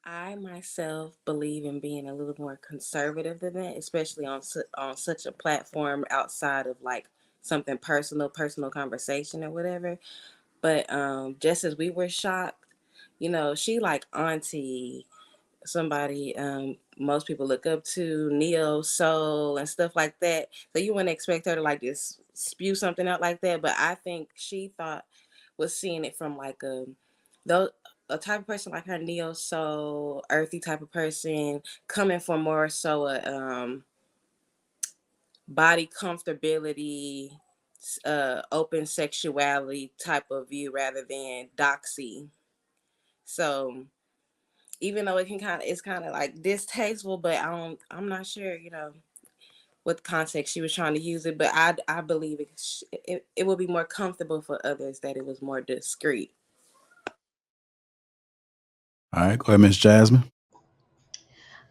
I myself believe in being a little more conservative than that, especially on such a platform outside of like something personal conversation or whatever. But just as we were shocked, she like auntie somebody most people look up to, neo soul and stuff like that. So you wouldn't expect her to like just spew something out like that. But I think she thought was seeing it from like though a type of person like her, neo soul, earthy type of person, coming from more so a body comfortability, open sexuality type of view rather than doxy. So even though it's kind of like distasteful, but I'm not sure, what context she was trying to use it, but I believe it would be more comfortable for others that it was more discreet. All right, go ahead, Miss Jasmine.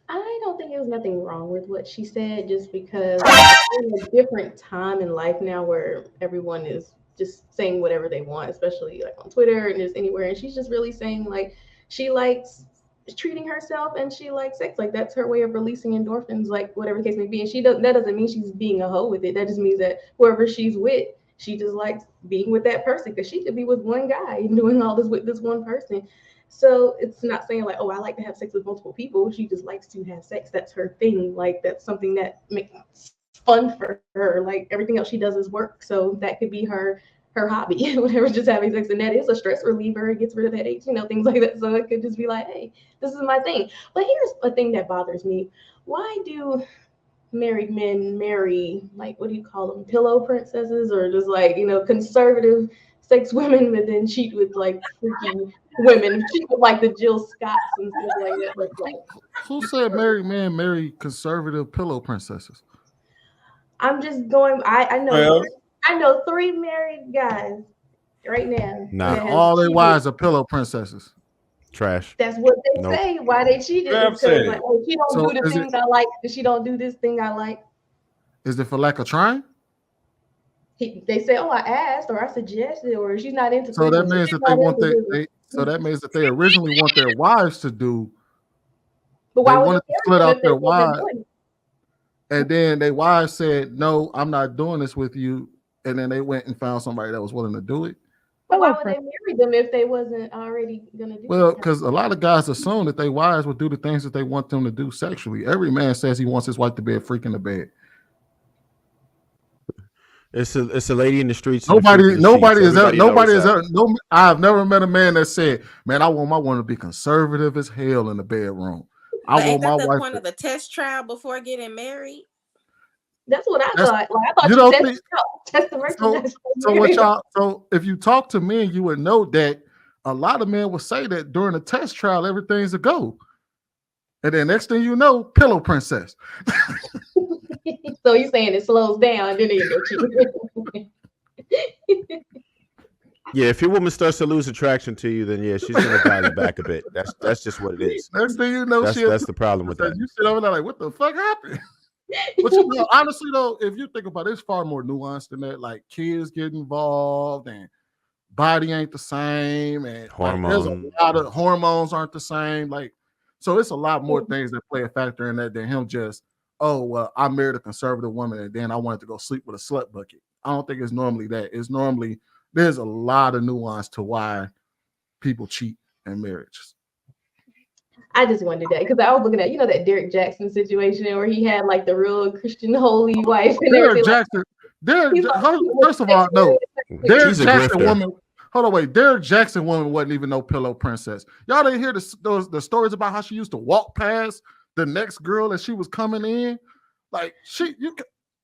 I don't think there was nothing wrong with what she said, just because we're in a different time in life now where everyone is just saying whatever they want, especially like on Twitter and just anywhere. And she's just really saying like she likes treating herself and she likes sex. Like that's her way of releasing endorphins, like whatever the case may be. And that doesn't mean she's being a hoe with it. That just means that whoever she's with, she just likes being with that person, because she could be with one guy and doing all this with this one person. So it's not saying like, oh, I like to have sex with multiple people. She just likes to have sex. That's her thing. Like that's something that makes fun for her. Like everything else she does is work. So that could be her hobby, whatever, just having sex. And that is a stress reliever. It gets rid of headaches, things like that. So it could just be like, hey, this is my thing. But here's a thing that bothers me. Why do married men marry, like, what do you call them, pillow princesses, or just like, conservative sex women, but then cheat with like freaky women, cheat with like the Jill Scotts and stuff like that. But like, Who said married men marry conservative pillow princesses? I'm just going. I know. Well, I know 3 married guys right now. Nah. That have All their cheated. wives are pillow princesses. Trash. That's what they Nope. say. Why they cheated Grab is said because it. like, oh, she don't So do the is it things I like. She don't do this thing I like. is it for lack of trying? They say, oh, I asked or I suggested, or she's not into So that frequency. means She's that they not want into this. so that means that they originally want their wives to do. But They why would wanted to they split marry them out if they their wasn't wives, doing it? and then their wives said, "No, I'm not doing this with you." And then they went and found somebody that was willing to do it. But why would they marry them if they wasn't already gonna do Well, this? because a lot of guys assume that their wives would do the things that they want them to do sexually. Every man says he wants his wife to be a freak in the bed. It's a lady in the streets. Nobody is knows that. no. I've never met a man that said, "Man, I want my woman to be conservative as hell in the bedroom. I But want ain't my that the wife point to." of the test trial before getting married? That's what I That's thought. Like I thought you you don't test the so merchandise. so what y'all so if you talk to men, you would know that a lot of men will say that during a test trial, everything's a go. And then next thing you know, pillow princess. So you're saying it slows down and then they go cheat. Yeah, if your woman starts to lose attraction to you, then yeah, she's gonna dial you back a bit. That's just what it is. Next thing you know, That's the problem with that. You sit over there like, what the fuck happened? But honestly though, if you think about it, it's far more nuanced than that. Like kids get involved and body ain't the same, and like, there's a lot of hormones aren't the same. Like, so it's a lot more things that play a factor in that than him just, oh well, I married a conservative woman and then I wanted to go sleep with a slut bucket. I don't think it's normally that. It's normally there's a lot of nuance to why people cheat in marriages. I just wondered that because I was looking at, that Derek Jackson situation where he had like the real Christian holy wife and Derek everything. Jackson, first of all, no. Derek Jackson woman. Hold on, wait. Derek Jackson woman wasn't even no pillow princess. Y'all didn't hear the stories about how she used to walk past the next girl as she was coming in. Like she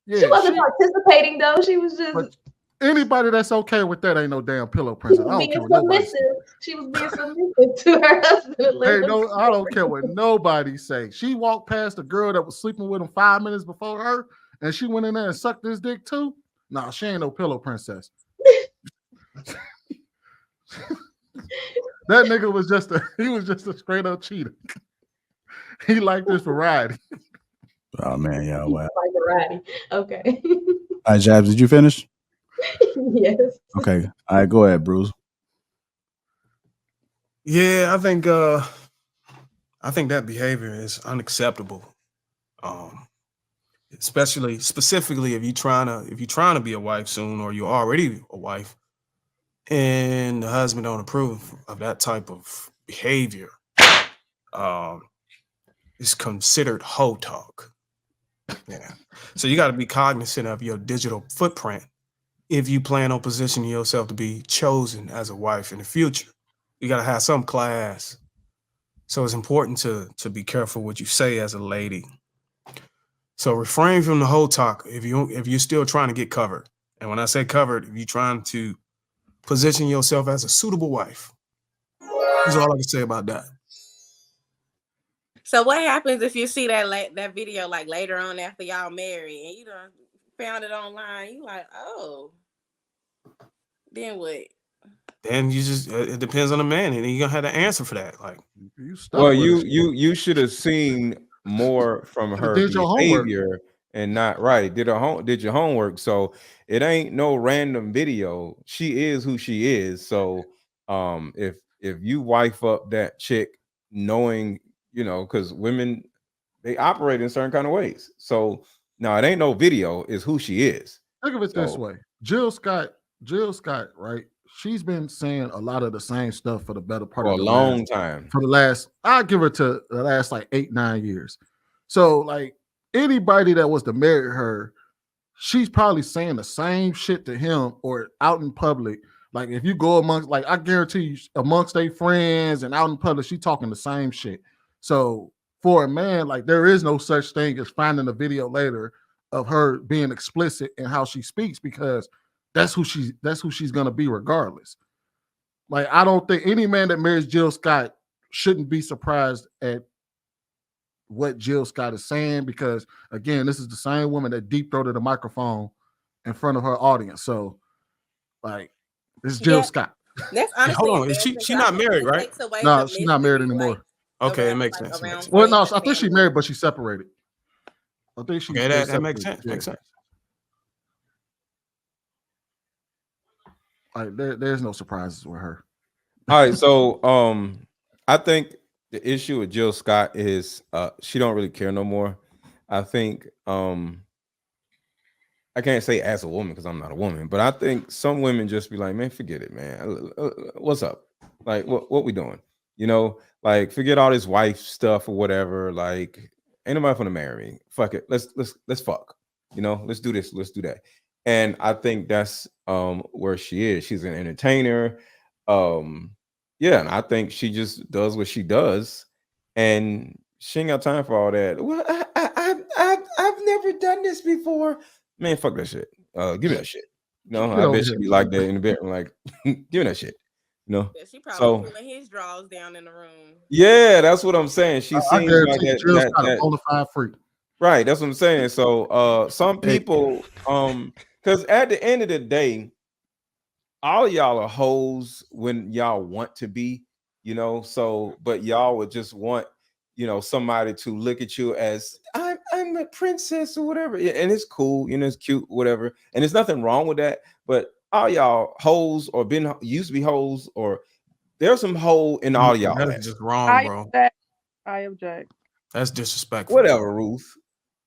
wasn't participating though. She was just. Anybody that's okay with that ain't no damn pillow princess. I don't care what nobody say. She was being submissive to her husband. Hey, no, I don't care what nobody say. She walked past a girl that was sleeping with him 5 minutes before her, and she went in there and sucked his dick too. Nah, she ain't no pillow princess. That nigga was just a straight up cheater. He liked this variety. Oh man, yeah, wow. Like variety. Okay. All right, Jabs, did you finish? Yes. Okay. All right, go ahead, Bruce. Yeah, I think I think that behavior is unacceptable. Specifically if you're trying to be a wife soon, or you're already a wife, and the husband don't approve of that type of behavior. It's considered hoe talk. Yeah. So you got to be cognizant of your digital footprint if you plan on positioning yourself to be chosen as a wife in the future. You got to have some class. So it's important to be careful what you say as a lady. So refrain from the hoe talk if you're still trying to get covered. And when I say covered, if you're trying to position yourself as a suitable wife. That's all I can say about that. So what happens if you see that video like later on after y'all married and you done found it online? You like, oh, then what? Then you just it depends on the man, and you're gonna have to answer for that. Like, well, you should have seen more from her behavior and not right. Did your homework. So it ain't no random video. She is who she is. So if you wife up that chick knowing, because women, they operate in certain kind of ways. So no, it ain't no video, it's who she is. Think of it this way. Jill Scott, right? She's been saying a lot of the same stuff for the better part of a long time. For the last, I'll give her to the last like 8-9 years. So like anybody that was to marry her, she's probably saying the same shit to him or out in public. Like if you go amongst, like I guarantee you, amongst their friends and out in public, she talking the same shit. So for a man, like there is no such thing as finding a video later of her being explicit in how she speaks, because that's who she's gonna be regardless. Like I don't think any man that marries Jill Scott shouldn't be surprised at what Jill Scott is saying, because again, this is the same woman that deep throated a microphone in front of her audience. So like it's Jill Scott. That's honestly. Hold on, she not married, right? No, she's not married anymore. Okay, it makes sense. Well, no, I think she's married, but she's separated. I think she's that makes sense. Yeah. Makes sense. Like there's no surprises with her. All right, so I think the issue with Jill Scott is she don't really care no more. I think I can't say as a woman because I'm not a woman, but I think some women just be like, man, forget it, man. What's up? Like, what we doing? Like forget all this wife stuff or whatever. Like, ain't nobody gonna marry me. Fuck it. Let's fuck. Let's do this. Let's do that. And I think that's where she is. She's an entertainer. Yeah, and I think she just does what she does, and she ain't got time for all that. Well, I've never done this before. Man, fuck that shit. Give me that shit. I bet she'd be like that in the bedroom, like, give me that shit. Yeah, she probably pulling his drawers down in the room. Yeah, that's what I'm saying. She seems like that bona fide freak. Right, that's what I'm saying. So some people, because at the end of the day, all y'all are hoes when y'all want to be, but y'all would just want, somebody to look at you as I'm a princess or whatever. And it's cool, it's cute, whatever. And there's nothing wrong with that. But all y'all hoes or used to be hoes, or there's some hole in all y'all. That's just wrong, bro. I object. That's disrespectful. Whatever, Ruth.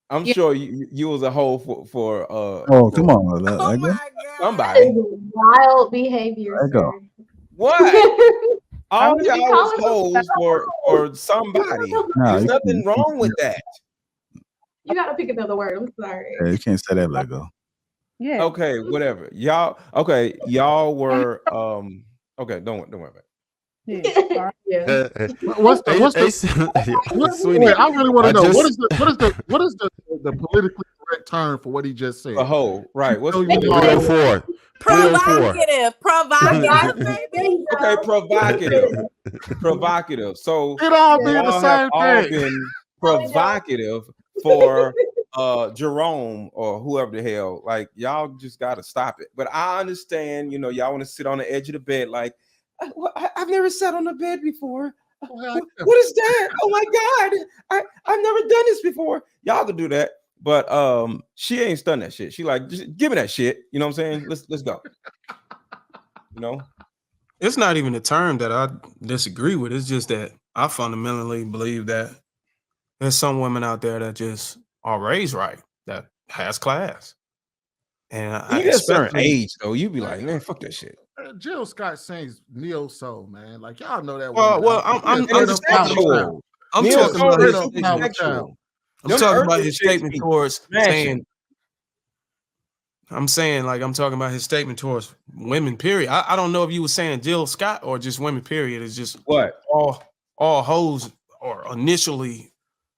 I'm sure you was a hoe for oh, come on, oh my God. Somebody. Wild behavior. There you go. What? All y'all was hoes for somebody. There's nothing wrong with that. You gotta pick another word. I'm sorry. Yeah, you can't say that, Lego. Yeah. Okay, whatever. Y'all were okay, don't worry about it. Yeah. What's the Sweetie, wait, I really want to know what is the politically correct term for what he just said? A hoe, right? What's 304? Provocative, baby. Okay, provocative. So it all be the y'all same have all thing. been provocative for Jerome or whoever the hell. Like y'all just gotta stop it. But I understand, y'all want to sit on the edge of the bed like, I've never sat on the bed before. What is that? Oh my God. I've never done this before. Y'all can do that. But she ain't done that shit. She like, just give me that shit. You know what I'm saying? Let's go. It's not even a term that I disagree with. It's just that I fundamentally believe that there's some women out there that just are raised right, that has class. And When I you get a certain especially age, though, you be like, man, fuck that shit. Jill Scott sings neo soul, man. Like y'all know that well, woman. well, And Straight it's up power child. sexual. I'm Neo talking soul about straight his up is power sexual. child. I'm Them talking about earthly his chicks statement be towards smashing. saying. I'm saying, like, I'm talking about his statement towards women, period. I don't know if you were saying Jill Scott or just women, period. It's just What? all hoes are initially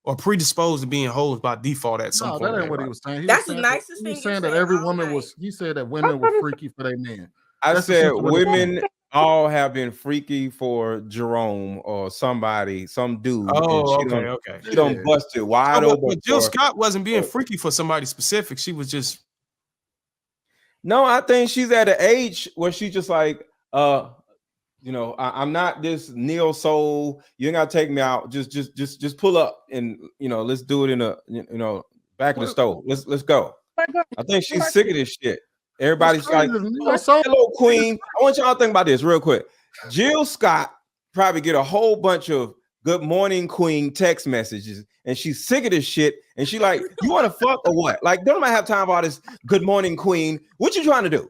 or predisposed to being hoes by default at some No, point. that in ain't their what he life. was saying. That's the nicest He thing was you saying that said every all woman night. was. He said that women were freaky for their men. I That's said essentially what he said. women all have been freaky for Jerome or somebody, some dude, and Oh, she okay, don't okay. she don't Yeah. busted wide So, open. but Jill for- Scott wasn't being freaky for somebody specific. She was just No, I think she's at an age where she's just like, I'm not this neo soul. You ain't gotta take me out. Just pull up and let's do it in a back of the stove. Let's go. I think she's sick of this shit. Everybody's like, hello, queen. I want y'all to think about this real quick. Jill Scott probably get a whole bunch of good morning, queen text messages, and she's sick of this shit. And she like, you want to fuck or what? Like, don't I have time for all this good morning, queen? What you trying to do?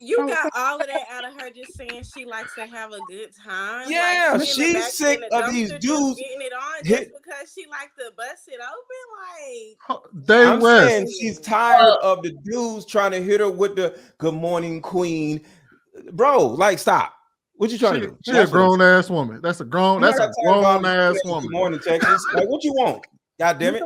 You got all of that out of her just saying she likes to have a good time. Yeah, like, she in the she's sick in the of these dumpster dudes just getting it on hit. just because she likes to bust it open. I'm saying she's tired of the dudes trying to hit her with the good morning, queen. Bro, like, stop. What you trying to do? She a grown ass woman. That's a grown ass woman. Good morning, Texas. Like, what you want? God damn it.